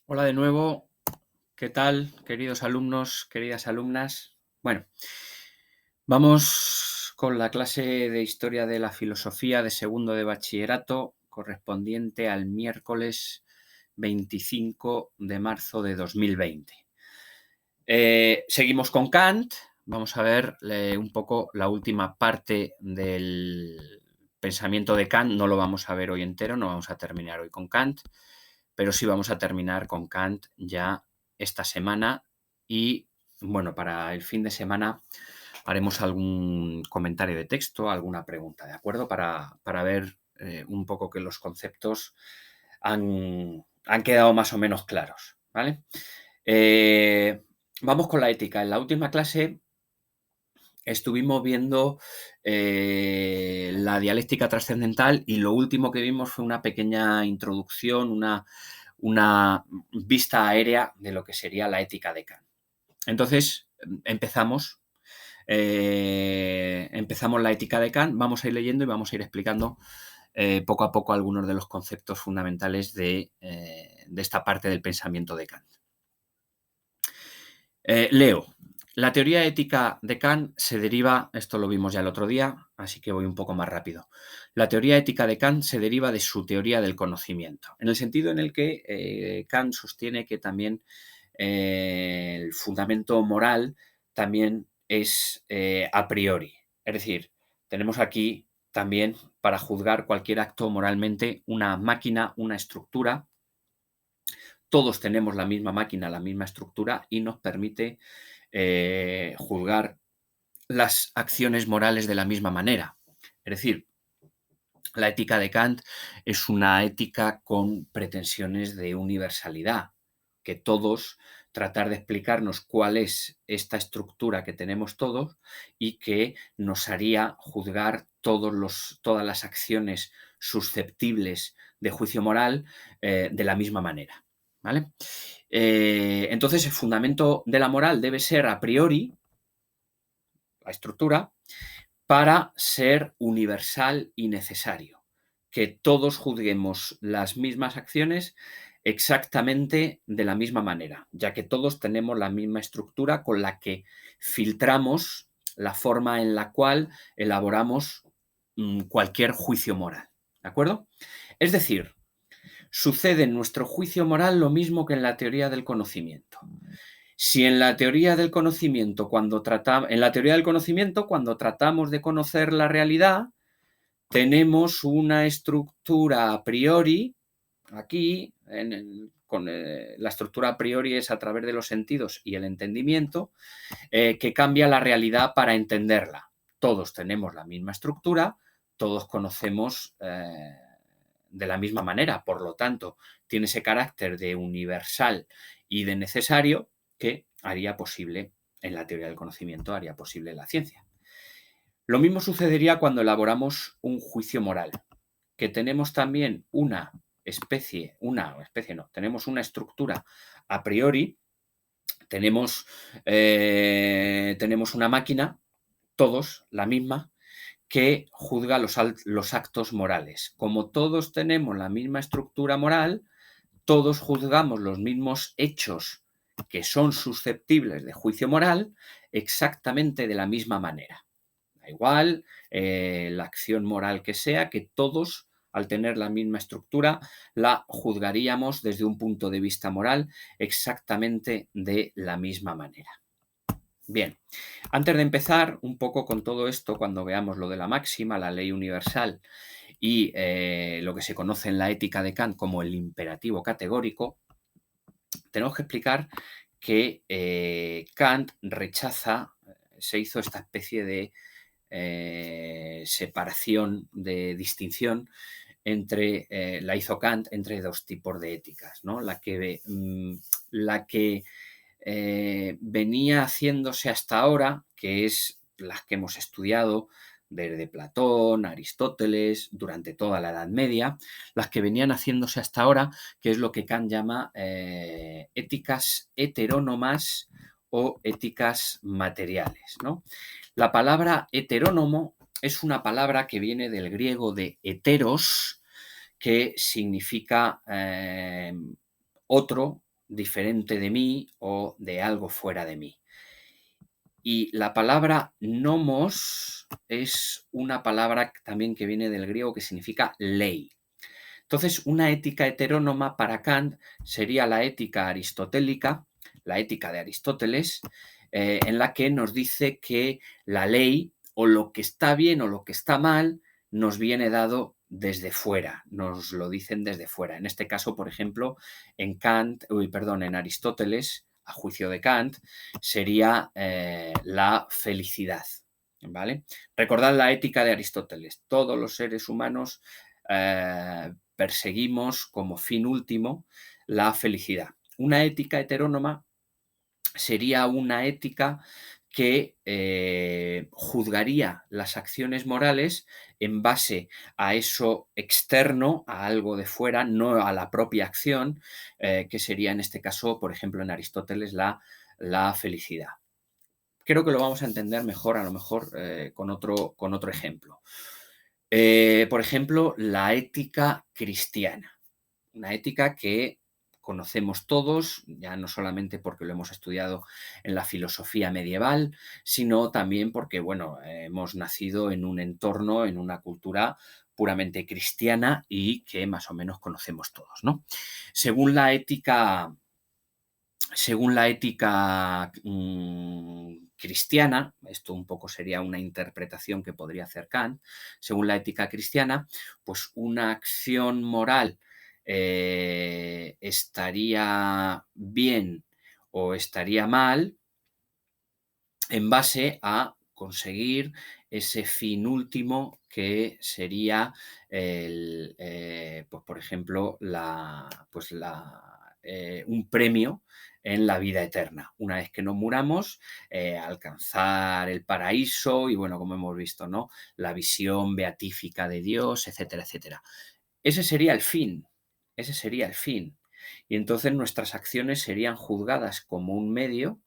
Hola de nuevo, ¿qué tal, queridos alumnos, queridas alumnas? Bueno, vamos con la clase de Historia de la Filosofía de segundo de bachillerato, correspondiente al miércoles 25 de marzo de 2020. Seguimos con Kant, vamos a ver un poco la última parte del pensamiento de Kant, no lo vamos a ver hoy entero, no vamos a terminar hoy con Kant, pero sí vamos a terminar con Kant ya esta semana y, bueno, para el fin de semana haremos algún comentario de texto, alguna pregunta, ¿de acuerdo? Para ver un poco que los conceptos han quedado más o menos claros, ¿vale? Vamos con la ética. En la última clase estuvimos viendo la dialéctica trascendental y lo último que vimos fue una pequeña introducción, una vista aérea de lo que sería la ética de Kant. Entonces, empezamos la ética de Kant, vamos a ir leyendo y vamos a ir explicando poco a poco algunos de los conceptos fundamentales de esta parte del pensamiento de Kant. Leo. La teoría ética de Kant se deriva, esto lo vimos ya el otro día, así que voy un poco más rápido. La teoría ética de Kant se deriva de su teoría del conocimiento, en el sentido en el que Kant sostiene que también el fundamento moral también es a priori. Es decir, tenemos aquí también para juzgar cualquier acto moralmente una máquina, una estructura. Todos tenemos la misma máquina, la misma estructura y nos permite juzgar las acciones morales de la misma manera. Es decir, la ética de Kant es una ética con pretensiones de universalidad, que todos tratar de explicarnos cuál es esta estructura que tenemos todos y que nos haría juzgar todas las acciones susceptibles de juicio moral de la misma manera. ¿Vale? Entonces, el fundamento de la moral debe ser a priori, la estructura, para ser universal y necesario. Que todos juzguemos las mismas acciones exactamente de la misma manera, ya que todos tenemos la misma estructura con la que filtramos la forma en la cual elaboramos cualquier juicio moral. ¿De acuerdo? Es decir, sucede en nuestro juicio moral lo mismo que en la teoría del conocimiento. Si en la teoría del conocimiento, cuando tratamos de conocer la realidad, tenemos una estructura a priori, aquí, la estructura a priori es a través de los sentidos y el entendimiento, que cambia la realidad para entenderla. Todos tenemos la misma estructura, todos conocemos de la misma manera, por lo tanto, tiene ese carácter de universal y de necesario que haría posible, en la teoría del conocimiento, haría posible la ciencia. Lo mismo sucedería cuando elaboramos un juicio moral, que tenemos también tenemos una estructura a priori, tenemos una máquina, todos la misma, que juzga los actos morales. Como todos tenemos la misma estructura moral, todos juzgamos los mismos hechos que son susceptibles de juicio moral exactamente de la misma manera. Da igual la acción moral que sea, que todos, al tener la misma estructura, la juzgaríamos desde un punto de vista moral exactamente de la misma manera. Bien, antes de empezar un poco con todo esto, cuando veamos lo de la máxima, la ley universal y lo que se conoce en la ética de Kant como el imperativo categórico, tenemos que explicar que Kant se hizo esta especie de separación, de distinción la hizo Kant entre dos tipos de éticas, ¿no? La que venía haciéndose hasta ahora, que es las que hemos estudiado desde Platón, Aristóteles, durante toda la Edad Media, las que venían haciéndose hasta ahora, que es lo que Kant llama éticas heterónomas o éticas materiales, ¿no? La palabra heterónomo es una palabra que viene del griego de heteros, que significa otro, diferente de mí o de algo fuera de mí. Y la palabra nomos es una palabra también que viene del griego que significa ley. Entonces, una ética heterónoma para Kant sería la ética aristotélica, la ética de Aristóteles, en la que nos dice que la ley o lo que está bien o lo que está mal nos viene dado desde fuera, nos lo dicen desde fuera. En este caso, por ejemplo, en Aristóteles, a juicio de Kant, sería la felicidad. ¿Vale? Recordad la ética de Aristóteles. Todos los seres humanos perseguimos como fin último la felicidad. Una ética heterónoma sería una ética que juzgaría las acciones morales en base a eso externo, a algo de fuera, no a la propia acción, que sería en este caso, por ejemplo, en Aristóteles, la felicidad. Creo que lo vamos a entender mejor, a lo mejor, con otro ejemplo. Por ejemplo, la ética cristiana. Una ética que conocemos todos, ya no solamente porque lo hemos estudiado en la filosofía medieval, sino también porque, bueno, hemos nacido en un entorno, en una cultura puramente cristiana y que más o menos conocemos todos, ¿no? Según la ética cristiana, esto un poco sería una interpretación que podría hacer Kant, según la ética cristiana, pues una acción moral estaría bien o estaría mal en base a conseguir ese fin último que sería, pues por ejemplo, un premio en la vida eterna. Una vez que nos muramos, alcanzar el paraíso y, bueno, como hemos visto, ¿no? La visión beatífica de Dios, etcétera, etcétera. Ese sería el fin. Ese sería el fin. Y entonces nuestras acciones serían juzgadas como un medio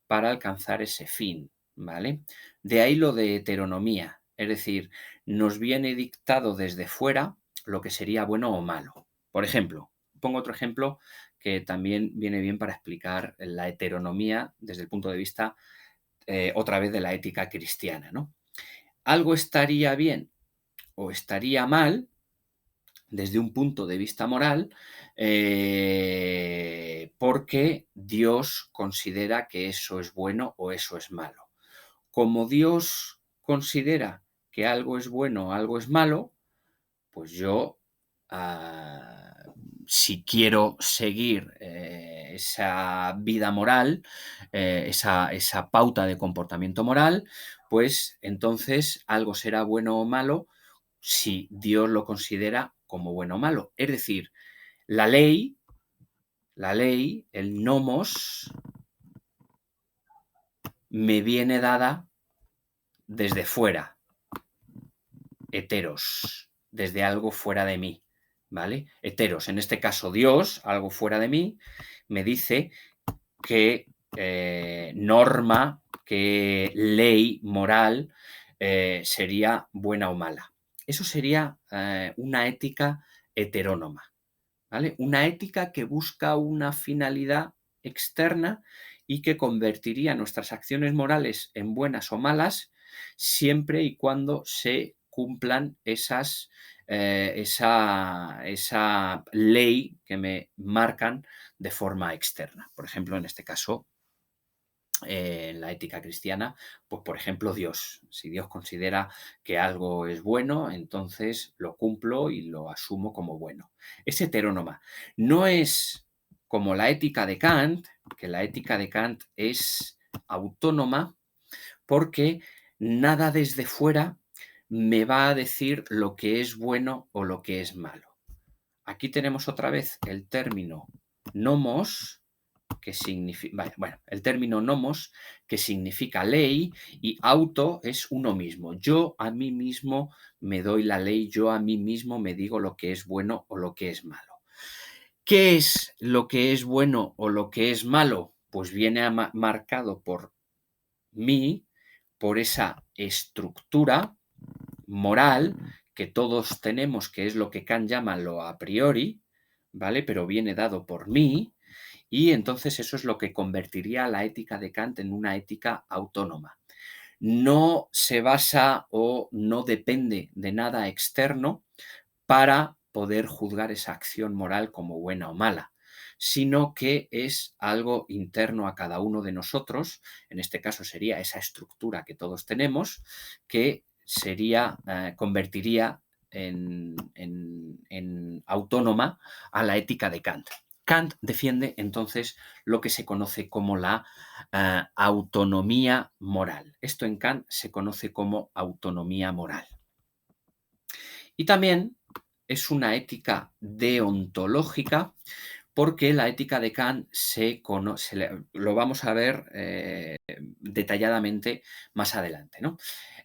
para alcanzar ese fin, ¿vale? De ahí lo de heteronomía, es decir, nos viene dictado desde fuera lo que sería bueno o malo. Por ejemplo, pongo otro ejemplo que también viene bien para explicar la heteronomía desde el punto de vista, otra vez, de la ética cristiana, ¿no? Algo estaría bien o estaría mal desde un punto de vista moral, porque Dios considera que eso es bueno o eso es malo. Como Dios considera que algo es bueno o algo es malo, pues yo, si quiero seguir esa vida moral, esa pauta de comportamiento moral, pues entonces algo será bueno o malo si Dios lo considera como bueno o malo. Es decir, la ley, el nomos, me viene dada desde fuera, heteros, desde algo fuera de mí, ¿vale? Heteros, en este caso Dios, algo fuera de mí, me dice qué norma, qué ley moral sería buena o mala. Eso sería una ética heterónoma, ¿vale? Una ética que busca una finalidad externa y que convertiría nuestras acciones morales en buenas o malas siempre y cuando se cumplan esa ley que me marcan de forma externa. Por ejemplo, en este caso, en la ética cristiana, pues por ejemplo Dios. Si Dios considera que algo es bueno, entonces lo cumplo y lo asumo como bueno. Es heterónoma. No es como la ética de Kant, que la ética de Kant es autónoma porque nada desde fuera me va a decir lo que es bueno o lo que es malo. Aquí tenemos otra vez el término nomos, que significa, bueno, el término nomos, que significa ley, y auto es uno mismo. Yo a mí mismo me doy la ley, yo a mí mismo me digo lo que es bueno o lo que es malo. ¿Qué es lo que es bueno o lo que es malo? Pues viene marcado por mí, por esa estructura moral que todos tenemos, que es lo que Kant llama lo a priori, ¿vale? Pero viene dado por mí, Y entonces eso es lo que convertiría la ética de Kant en una ética autónoma. No se basa o no depende de nada externo para poder juzgar esa acción moral como buena o mala, sino que es algo interno a cada uno de nosotros, en este caso sería esa estructura que todos tenemos, que sería, convertiría en autónoma a la ética de Kant. Kant defiende entonces lo que se conoce como la autonomía moral. Esto en Kant se conoce como autonomía moral. Y también es una ética deontológica porque la ética de Kant lo vamos a ver detalladamente más adelante, ¿no?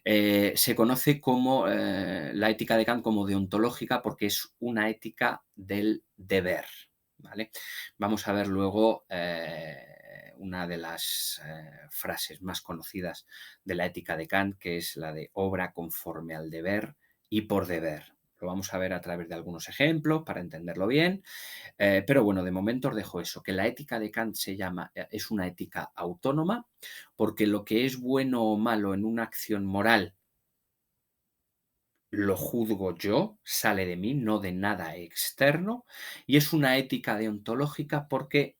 Se conoce como la ética de Kant como deontológica porque es una ética del deber, ¿vale? Vamos a ver luego una de las frases más conocidas de la ética de Kant, que es la de obra conforme al deber y por deber. Lo vamos a ver a través de algunos ejemplos para entenderlo bien. Pero bueno, de momento os dejo eso, que la ética de Kant es una ética autónoma, porque lo que es bueno o malo en una acción moral lo juzgo yo, sale de mí, no de nada externo, y es una ética deontológica porque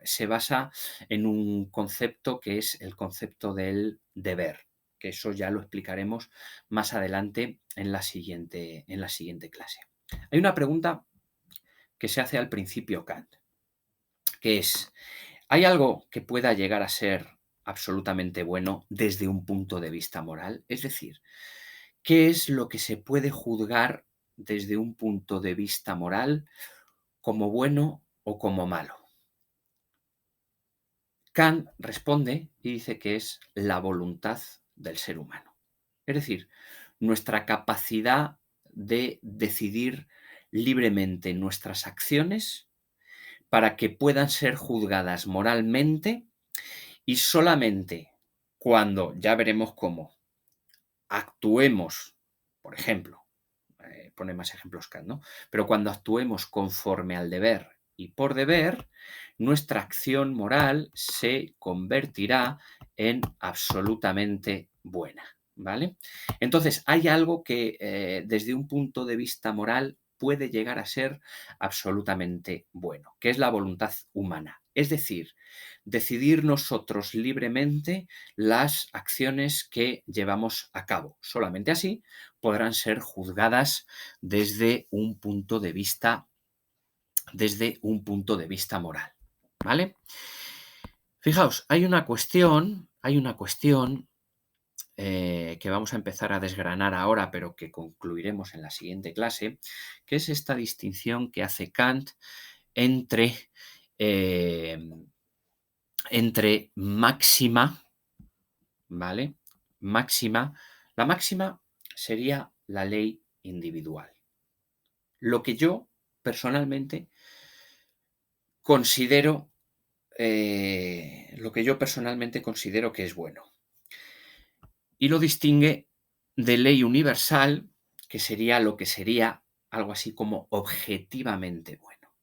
se basa en un concepto que es el concepto del deber, que eso ya lo explicaremos más adelante en la siguiente clase. Hay una pregunta que se hace al principio Kant, que es, ¿hay algo que pueda llegar a ser absolutamente bueno desde un punto de vista moral? Es decir, ¿qué es lo que se puede juzgar desde un punto de vista moral como bueno o como malo? Kant responde y dice que es la voluntad del ser humano. Es decir, nuestra capacidad de decidir libremente nuestras acciones para que puedan ser juzgadas moralmente y solamente cuando, ya veremos cómo, actuemos, por ejemplo, pone más ejemplos Kant, ¿no? Pero cuando actuemos conforme al deber y por deber, nuestra acción moral se convertirá en absolutamente buena, ¿vale? Entonces, hay algo que desde un punto de vista moral puede llegar a ser absolutamente bueno, que es la voluntad humana. Es decir, decidir nosotros libremente las acciones que llevamos a cabo. Solamente así podrán ser juzgadas desde un punto de vista, moral. ¿Vale? Fijaos, hay una cuestión que vamos a empezar a desgranar ahora, pero que concluiremos en la siguiente clase, que es esta distinción que hace Kant entre, eh, entre máxima, ¿vale? Máxima. La máxima sería la ley individual. Lo que yo personalmente considero, que es bueno. Y lo distingue de ley universal, que sería lo que sería algo así como objetivamente bueno,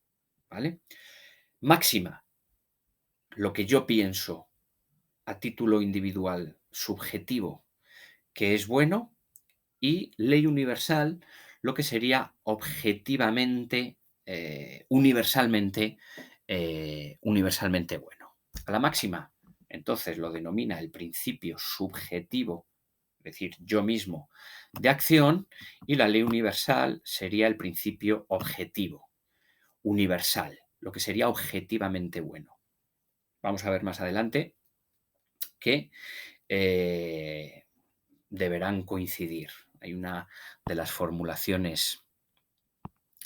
¿vale? Máxima, lo que yo pienso a título individual, subjetivo, que es bueno, y ley universal, lo que sería objetivamente, universalmente bueno. A la máxima, entonces, lo denomina el principio subjetivo, es decir, yo mismo, de acción, y la ley universal sería el principio objetivo, universal, lo que sería objetivamente bueno. Vamos a ver más adelante que deberán coincidir. Hay una de las formulaciones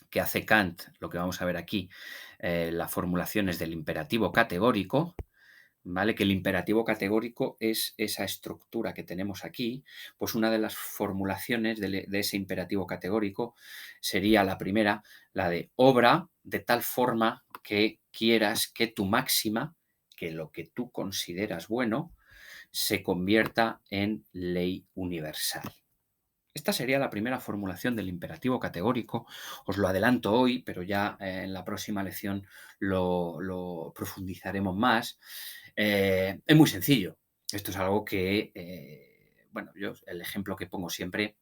que hace Kant, lo que vamos a ver aquí, las formulaciones del imperativo categórico, ¿vale? Que el imperativo categórico es esa estructura que tenemos aquí, pues una de las formulaciones de ese imperativo categórico sería la primera, la de obra de tal forma que quieras que tu máxima, que lo que tú consideras bueno, se convierta en ley universal. Esta sería la primera formulación del imperativo categórico. Os lo adelanto hoy, pero ya en la próxima lección lo profundizaremos más. Es muy sencillo. Esto es algo que, bueno, yo el ejemplo que pongo siempre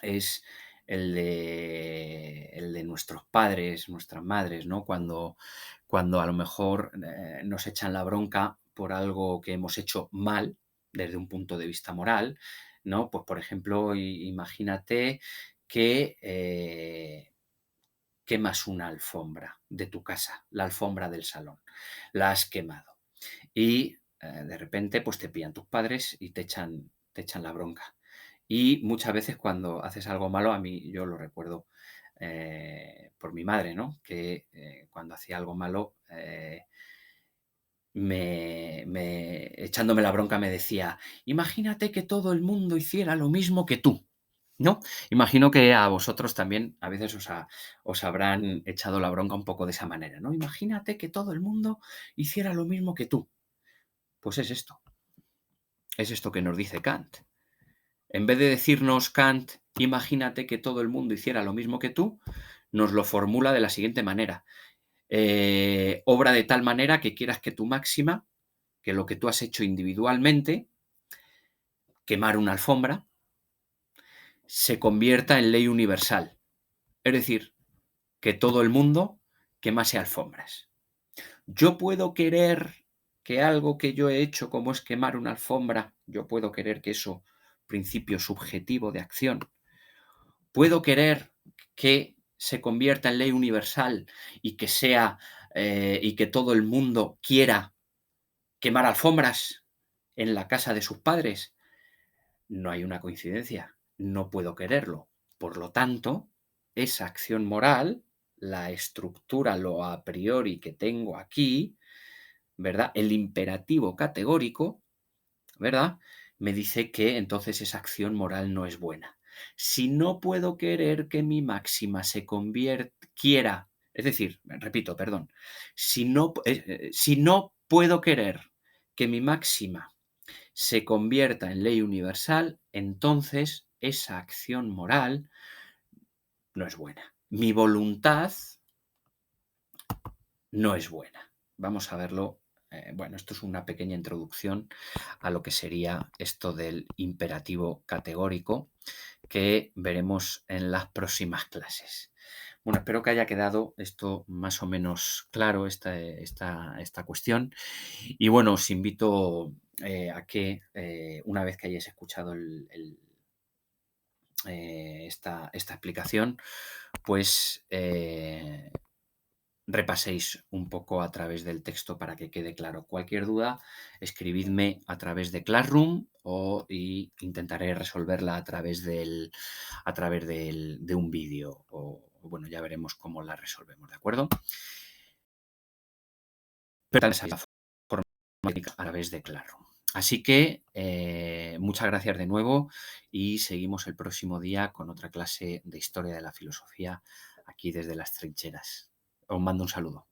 es el de nuestros padres, nuestras madres, ¿no? Cuando a lo mejor nos echan la bronca por algo que hemos hecho mal desde un punto de vista moral, ¿no? Pues, por ejemplo, imagínate que quemas una alfombra de tu casa, la alfombra del salón, la has quemado y de repente pues te pillan tus padres y te echan la bronca. Y muchas veces cuando haces algo malo, a mí yo lo recuerdo por mi madre, ¿no? Que cuando hacía algo malo, echándome la bronca me decía, imagínate que todo el mundo hiciera lo mismo que tú, ¿no? Imagino que a vosotros también a veces os habrán echado la bronca un poco de esa manera, ¿no? Imagínate que todo el mundo hiciera lo mismo que tú. Pues es esto que nos dice Kant. En vez de decirnos Kant, imagínate que todo el mundo hiciera lo mismo que tú, nos lo formula de la siguiente manera. Obra de tal manera que quieras que tu máxima, que lo que tú has hecho individualmente, quemar una alfombra, se convierta en ley universal. Es decir, que todo el mundo quemase alfombras. Yo puedo querer que algo que yo he hecho, como es quemar una alfombra, yo puedo querer que eso, principio subjetivo de acción, puedo querer que se convierta en ley universal y que sea y que todo el mundo quiera quemar alfombras en la casa de sus padres. No hay una coincidencia, no puedo quererlo. Por lo tanto, esa acción moral, la estructura, lo a priori que tengo aquí, ¿verdad? El imperativo categórico, ¿verdad? Me dice que entonces esa acción moral no es buena. Si no puedo querer que mi máxima se quiera, es decir, repito, perdón, si no puedo querer que mi máxima se convierta en ley universal, entonces esa acción moral no es buena. Mi voluntad no es buena. Vamos a verlo. Bueno, esto es una pequeña introducción a lo que sería esto del imperativo categórico que veremos en las próximas clases. Bueno, espero que haya quedado esto más o menos claro, esta cuestión. Y bueno, os invito a que una vez que hayáis escuchado esta explicación, pues repaséis un poco a través del texto para que quede claro. Cualquier duda, escribidme a través de Classroom y intentaré resolverla de un vídeo o bueno, ya veremos cómo la resolvemos, ¿de acuerdo? Pero esa es la forma a través de Classroom. Así que muchas gracias de nuevo y seguimos el próximo día con otra clase de Historia de la Filosofía aquí desde las trincheras. Os mando un saludo.